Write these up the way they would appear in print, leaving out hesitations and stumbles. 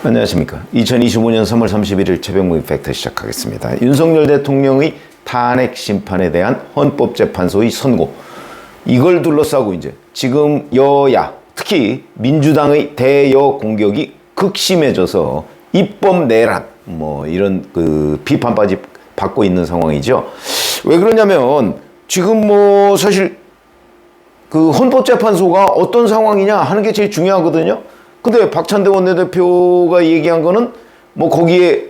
안녕하십니까. 2025년 3월 31일 최병무의 팩트 시작하겠습니다. 윤석열 대통령의 탄핵 심판에 대한 헌법재판소의 선고, 이걸 둘러싸고 이제 지금 여야, 특히 민주당의 대여 공격이 극심해져서 입법 내란 이런 비판까지 받고 있는 상황이죠. 왜 그러냐면 지금 사실 헌법재판소가 어떤 상황이냐 하는 게 제일 중요하거든요. 근데 박찬대 원내대표가 얘기한 거는 거기에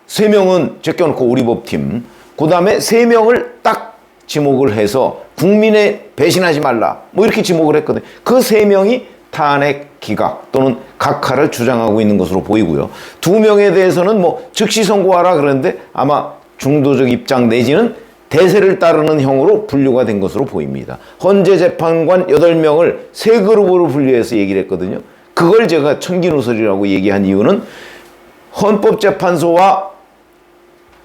3명은 제껴놓고 우리 법팀, 그 다음에 3명을 딱 지목을 해서 국민에 배신하지 말라 이렇게 지목을 했거든요. 그 3명이 탄핵 기각 또는 각하를 주장하고 있는 것으로 보이고요. 2명에 대해서는 즉시 선고하라 그러는데 아마 중도적 입장 내지는 대세를 따르는 형으로 분류가 된 것으로 보입니다. 헌재 재판관 8명을 3그룹으로 분류해서 얘기를 했거든요. 그걸 제가 천기누설이라고 얘기한 이유는 헌법재판소와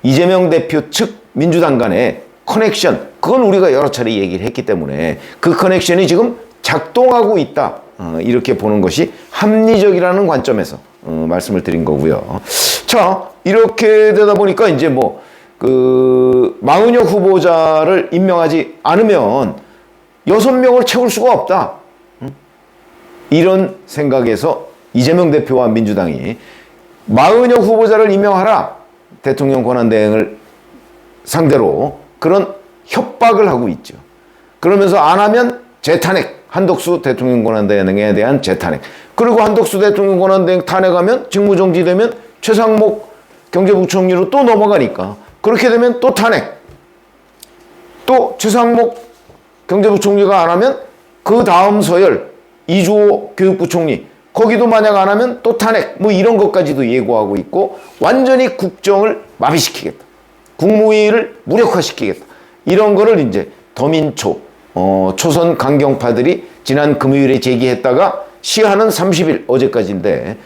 이재명 대표 측 민주당 간의 커넥션, 그건 우리가 여러 차례 얘기를 했기 때문에 그 커넥션이 지금 작동하고 있다, 이렇게 보는 것이 합리적이라는 관점에서 말씀을 드린 거고요. 자, 이렇게 되다 보니까 이제 마은혁 후보자를 임명하지 않으면 6명을 채울 수가 없다, 이런 생각에서 이재명 대표와 민주당이 마은혁 후보자를 임명하라, 대통령 권한대행을 상대로 그런 협박을 하고 있죠. 그러면서 안 하면 재탄핵, 한덕수 대통령 권한대행에 대한 재탄핵, 그리고 한덕수 대통령 권한대행 탄핵하면 직무정지되면 최상목 경제부총리로 또 넘어가니까 그렇게 되면 또 탄핵, 또 최상목 경제부총리가 안 하면 그 다음 서열 이주호 교육부총리, 거기도 만약 안 하면 또 탄핵, 이런 것까지도 예고하고 있고 완전히 국정을 마비시키겠다, 국무회의를 무력화시키겠다, 이런 거를 이제 더민초, 초선 강경파들이 지난 금요일에 제기했다가 시한은 30일, 어제까지인데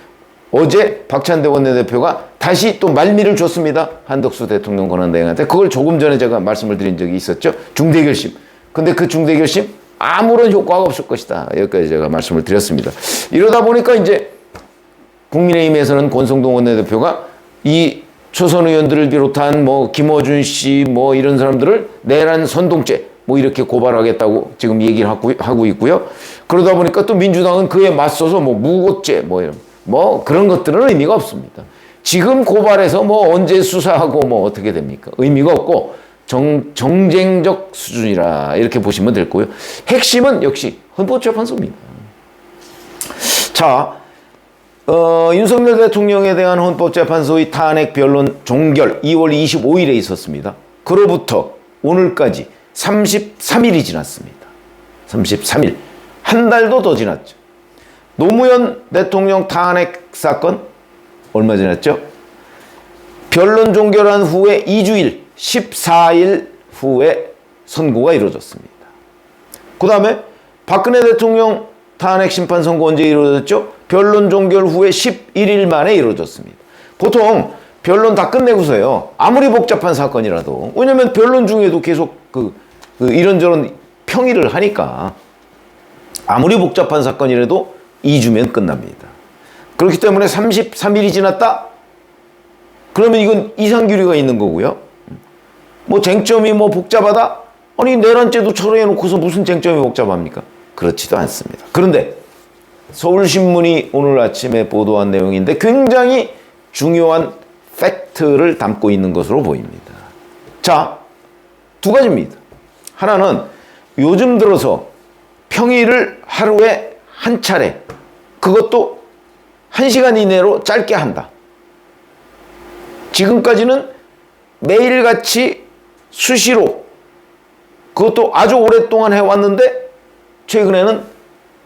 어제 박찬대 원내대표가 다시 또 말미를 줬습니다. 한덕수 대통령 권한대행한테. 그걸 조금 전에 제가 말씀을 드린 적이 있었죠. 중대결심. 근데 그 중대결심 아무런 효과가 없을 것이다, 여기까지 제가 말씀을 드렸습니다. 이러다 보니까 이제 국민의힘에서는 권성동 원내대표가 이 초선 의원들을 비롯한 김어준 씨 이런 사람들을 내란 선동죄 이렇게 고발하겠다고 지금 얘기를 하고 있고요. 그러다 보니까 또 민주당은 그에 맞서서 무고죄 그런 것들은 의미가 없습니다. 지금 고발해서 언제 수사하고 어떻게 됩니까? 의미가 없고 정쟁적 수준이라 이렇게 보시면 될 거고요. 핵심은 역시 헌법재판소입니다. 자, 윤석열 대통령에 대한 헌법재판소의 탄핵 변론 종결 2월 25일에 있었습니다. 그로부터 오늘까지 33일이 지났습니다. 33일. 한 달도 더 지났죠. 노무현 대통령 탄핵 사건 얼마 지났죠? 변론 종결한 후에 2주일, 14일 후에 선고가 이루어졌습니다. 그 다음에 박근혜 대통령 탄핵 심판 선고 언제 이루어졌죠? 변론 종결 후에 11일 만에 이루어졌습니다. 보통 변론 다 끝내고서요, 아무리 복잡한 사건이라도, 왜냐면 변론 중에도 계속 이런저런 평의를 하니까 아무리 복잡한 사건이라도 2주면 끝납니다. 그렇기 때문에 33일이 지났다? 그러면 이건 이상규리가 있는 거고요. 쟁점이 복잡하다? 아니, 내란죄도 철회해놓고서 무슨 쟁점이 복잡합니까? 그렇지도 않습니다. 그런데 서울신문이 오늘 아침에 보도한 내용인데 굉장히 중요한 팩트를 담고 있는 것으로 보입니다. 자, 2가지입니다. 하나는 요즘 들어서 평의를 하루에 한 차례, 그것도 1시간 이내로 짧게 한다. 지금까지는 매일같이 수시로, 그것도 아주 오랫동안 해왔는데 최근에는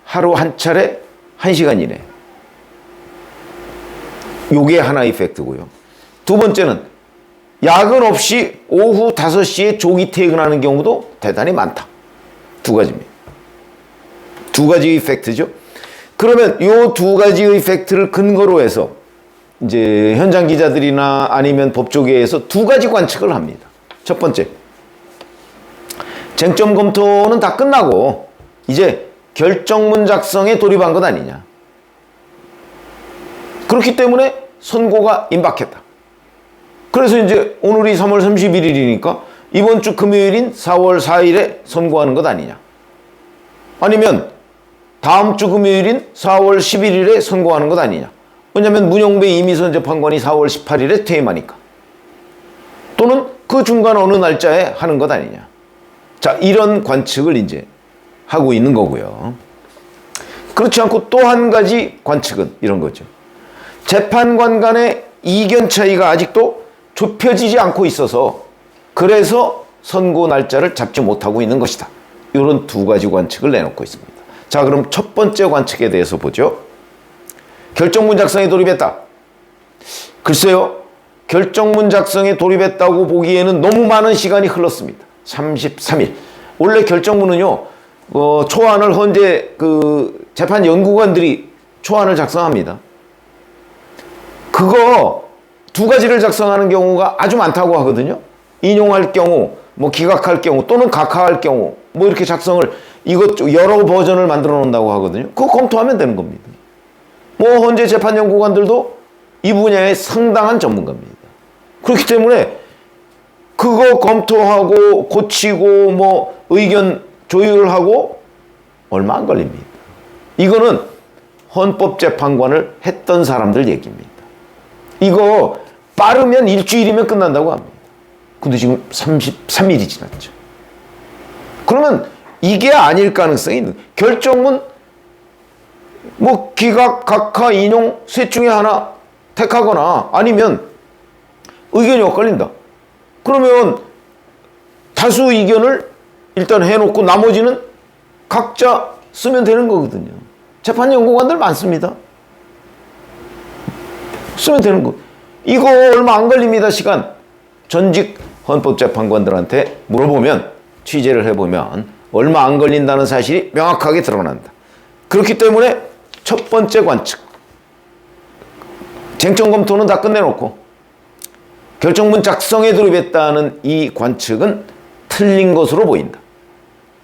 하루 한 차례 1시간 이내. 요게 하나의 팩트고요. 2번째는 야근 없이 오후 5시에 조기 퇴근하는 경우도 대단히 많다. 2가지입니다. 2가지의 팩트죠. 그러면 요 2가지의 팩트를 근거로 해서 이제 현장 기자들이나 아니면 법조계에서 2가지 관측을 합니다. 첫 번째, 쟁점 검토는 다 끝나고 이제 결정문 작성에 돌입한 것 아니냐. 그렇기 때문에 선고가 임박했다. 그래서 이제 오늘이 3월 31일이니까 이번 주 금요일인 4월 4일에 선고하는 것 아니냐. 아니면 다음 주 금요일인 4월 11일에 선고하는 것 아니냐. 왜냐하면 문영배 이미선 재판관이 4월 18일에 퇴임하니까. 또는 그 중간 어느 날짜에 하는 것 아니냐. 자, 이런 관측을 이제 하고 있는 거고요. 그렇지 않고 또 한 가지 관측은 이런 거죠. 재판관 간의 이견 차이가 아직도 좁혀지지 않고 있어서 그래서 선고 날짜를 잡지 못하고 있는 것이다. 이런 두 가지 관측을 내놓고 있습니다. 자, 그럼 첫 번째 관측에 대해서 보죠. 결정문 작성에 돌입했다. 글쎄요, 결정문 작성에 돌입했다고 보기에는 너무 많은 시간이 흘렀습니다. 33일. 원래 결정문은요, 초안을 헌재 재판 연구관들이 초안을 작성합니다. 그거 두 가지를 작성하는 경우가 아주 많다고 하거든요. 인용할 경우, 뭐 기각할 경우, 또는 각하할 경우, 뭐 이렇게 작성을 이것 여러 버전을 만들어 놓는다고 하거든요. 그거 검토하면 되는 겁니다. 뭐 헌재 재판 연구관들도 이 분야의 상당한 전문가입니다. 그렇기 때문에 그거 검토하고 고치고 뭐 의견 조율하고 얼마 안 걸립니다. 이거는 헌법재판관을 했던 사람들 얘기입니다. 이거 빠르면 일주일이면 끝난다고 합니다. 근데 지금 33일이 지났죠. 그러면 이게 아닐 가능성이 있는, 결정문 뭐 기각, 각하, 인용 셋 중에 하나 택하거나 아니면 의견이 엇갈린다. 그러면 다수 의견을 일단 해놓고 나머지는 각자 쓰면 되는 거거든요. 재판 연구관들 많습니다. 쓰면 되는 거. 이거 얼마 안 걸립니다, 시간. 전직 헌법재판관들한테 물어보면, 취재를 해보면 얼마 안 걸린다는 사실이 명확하게 드러난다. 그렇기 때문에 첫 번째 관측. 쟁점 검토는 다 끝내놓고 결정문 작성에 돌입했다는 이 관측은 틀린 것으로 보인다.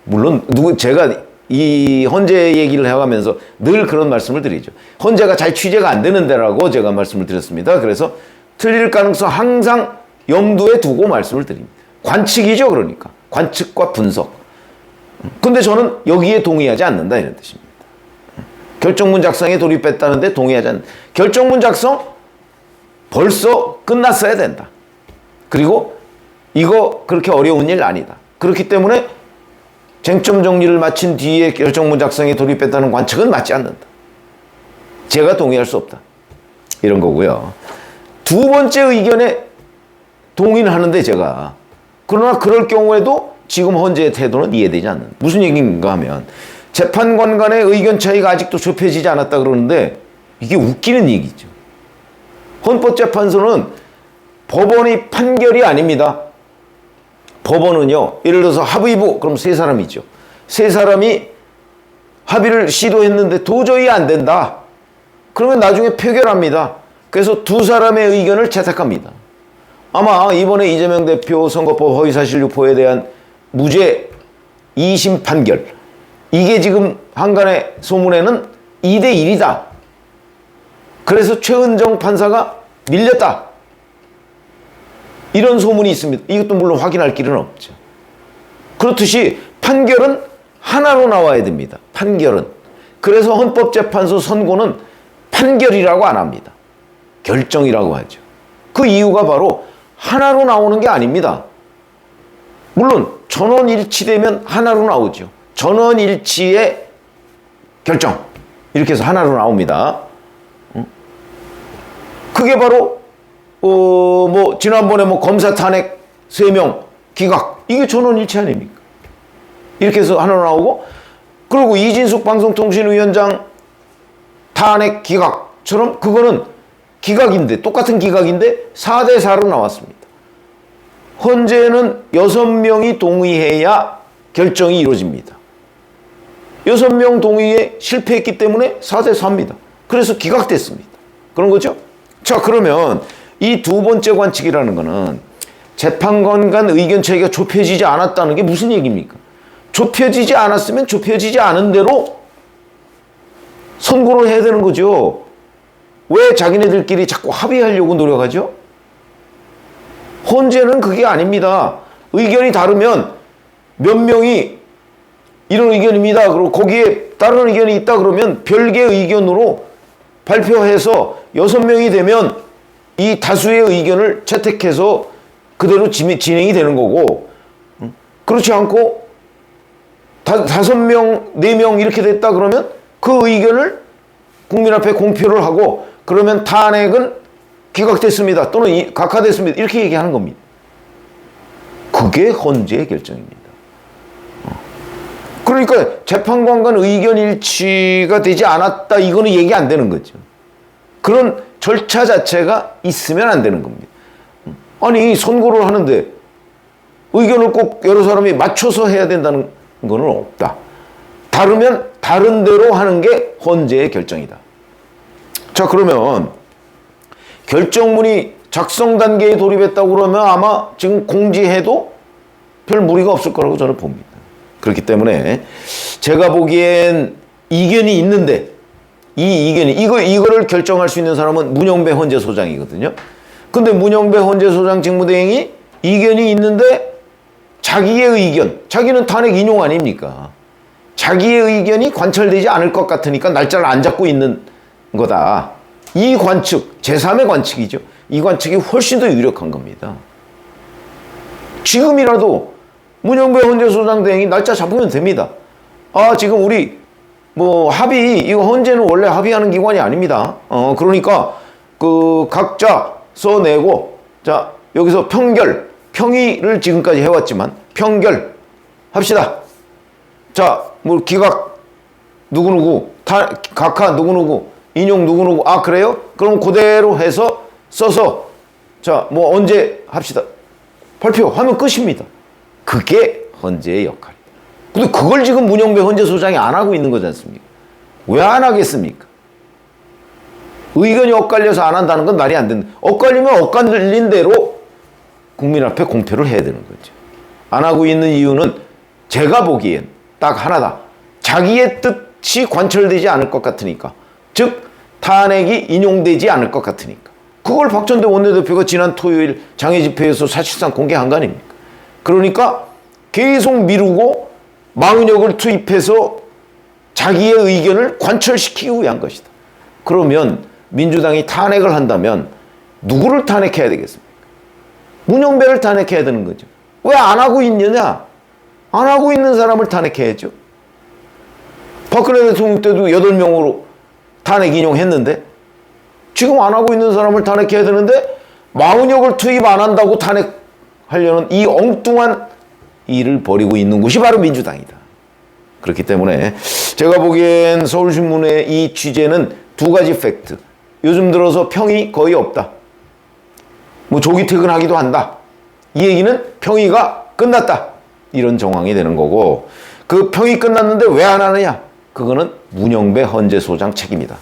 물론 제가 이 헌재 얘기를 해가면서 늘 그런 말씀을 드리죠. 헌재가 잘 취재가 안 되는 데라고 제가 말씀을 드렸습니다. 그래서 틀릴 가능성 항상 염두에 두고 말씀을 드립니다. 관측이죠, 그러니까. 관측과 분석. 근데 저는 여기에 동의하지 않는다, 이런 뜻입니다. 결정문 작성에 돌입했다는데 동의하지 않는다. 결정문 작성 벌써 끝났어야 된다. 그리고 이거 그렇게 어려운 일 아니다. 그렇기 때문에 쟁점 정리를 마친 뒤에 결정문 작성에 돌입했다는 관측은 맞지 않는다. 제가 동의할 수 없다. 이런 거고요. 두 번째 의견에 동의는 하는데 제가, 그러나 그럴 경우에도 지금 헌재의 태도는 이해되지 않는다. 무슨 얘기인가 하면 재판관 간의 의견 차이가 아직도 좁혀지지 않았다 그러는데 이게 웃기는 얘기죠. 헌법재판소는 법원의 판결이 아닙니다. 법원은요, 예를 들어서 합의부, 그럼 세 사람이죠. 세 사람이 합의를 시도했는데 도저히 안 된다. 그러면 나중에 표결합니다. 그래서 두 사람의 의견을 채택합니다. 아마 이번에 이재명 대표 선거법 허위사실 유포에 대한 무죄 2심 판결, 이게 지금 한간의 소문에는 2대1이다. 그래서 최은정 판사가 밀렸다. 이런 소문이 있습니다. 이것도 물론 확인할 길은 없죠. 그렇듯이 판결은 하나로 나와야 됩니다. 판결은. 그래서 헌법재판소 선고는 판결이라고 안 합니다. 결정이라고 하죠. 그 이유가 바로 하나로 나오는 게 아닙니다. 물론 전원일치되면 하나로 나오죠. 전원일치의 결정, 이렇게 해서 하나로 나옵니다. 그게 바로 뭐 지난번에 뭐 검사 탄핵 3명 기각, 이게 전원일치 아닙니까? 이렇게 해서 하나로 나오고, 그리고 이진숙 방송통신위원장 탄핵 기각처럼 그거는 기각인데, 똑같은 기각인데 4대4로 나왔습니다. 헌재는 6명이 동의해야 결정이 이루어집니다. 6명 동의에 실패했기 때문에 4대4입니다. 그래서 기각됐습니다. 그런 거죠? 자, 그러면 이 두 번째 관측이라는 거는 재판관 간 의견 차이가 좁혀지지 않았다는 게 무슨 얘기입니까? 좁혀지지 않았으면 좁혀지지 않은 대로 선고를 해야 되는 거죠. 왜 자기네들끼리 자꾸 합의하려고 노력하죠? 헌재는 그게 아닙니다. 의견이 다르면 몇 명이 이런 의견입니다. 그리고 거기에 다른 의견이 있다 그러면 별개의 의견으로 발표해서 6명이 되면 이 다수의 의견을 채택해서 그대로 진행이 되는 거고, 그렇지 않고 5명, 4명 이렇게 됐다 그러면 그 의견을 국민 앞에 공표를 하고, 그러면 탄핵은 기각됐습니다. 또는 각하됐습니다. 이렇게 얘기하는 겁니다. 그게 헌재의 결정입니다. 그러니까 재판관 의견 일치가 되지 않았다, 이거는 얘기 안 되는 거죠. 그런 절차 자체가 있으면 안 되는 겁니다. 아니, 선고를 하는데 의견을 꼭 여러 사람이 맞춰서 해야 된다는 거는 없다. 다르면 다른 대로 하는 게 헌재의 결정이다. 자, 그러면 결정문이 작성 단계에 돌입했다고 그러면 아마 지금 공지해도 별 무리가 없을 거라고 저는 봅니다. 그렇기 때문에 제가 보기엔 이견이 있는데, 이 이견이 이거를 결정할 수 있는 사람은 문영배 헌재소장이거든요. 근데 문영배 헌재소장 직무대행이 이견이 있는데 자기의 의견, 자기는 탄핵 인용 아닙니까? 자기의 의견이 관철되지 않을 것 같으니까 날짜를 안 잡고 있는 거다. 이 관측, 제3의 관측이죠. 이 관측이 훨씬 더 유력한 겁니다. 지금이라도 문영배 헌재소장 대행이 날짜 잡으면 됩니다. 아, 지금 우리 합의, 이거 헌재는 원래 합의하는 기관이 아닙니다. 그러니까 그 각자 써내고, 자, 여기서 평의를 지금까지 해왔지만 평결 합시다. 자, 기각 누구누구, 각하 누구누구, 인용 누구누구, 아, 그래요? 그럼 그대로 해서 써서, 자, 언제 합시다. 발표하면 끝입니다. 그게 헌재의 역할이에요. 근데 그걸 지금 문영배 헌재소장이 안 하고 있는 거지 않습니까? 왜 안 하겠습니까? 의견이 엇갈려서 안 한다는 건 말이 안 된다. 엇갈리면 엇갈린 대로 국민 앞에 공표를 해야 되는 거죠. 안 하고 있는 이유는 제가 보기엔 딱 하나다. 자기의 뜻이 관철되지 않을 것 같으니까. 즉 탄핵이 인용되지 않을 것 같으니까. 그걸 박전대 원내대표가 지난 토요일 장애집회에서 사실상 공개한 거 아닙니까? 그러니까 계속 미루고 마은혁을 투입해서 자기의 의견을 관철시키기 위한 것이다. 그러면 민주당이 탄핵을 한다면 누구를 탄핵해야 되겠습니까? 문영배를 탄핵해야 되는 거죠. 왜 안 하고 있느냐? 안 하고 있는 사람을 탄핵해야죠. 박근혜 대통령 때도 8명으로 탄핵 인용했는데 지금 안 하고 있는 사람을 탄핵해야 되는데 마은혁을 투입 안 한다고 탄핵하려는 이 엉뚱한 일을 벌이고 있는 곳이 바로 민주당이다. 그렇기 때문에 제가 보기엔 서울신문의 이 취재는 2가지 팩트. 요즘 들어서 평이 거의 없다. 조기 퇴근하기도 한다. 이 얘기는 평의가 끝났다. 이런 정황이 되는 거고, 그 평이 끝났는데 왜 안 하느냐? 그거는 문영배 헌재소장 책임이다.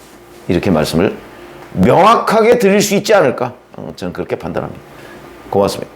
이렇게 말씀을 명확하게 드릴 수 있지 않을까? 저는 그렇게 판단합니다. 고맙습니다.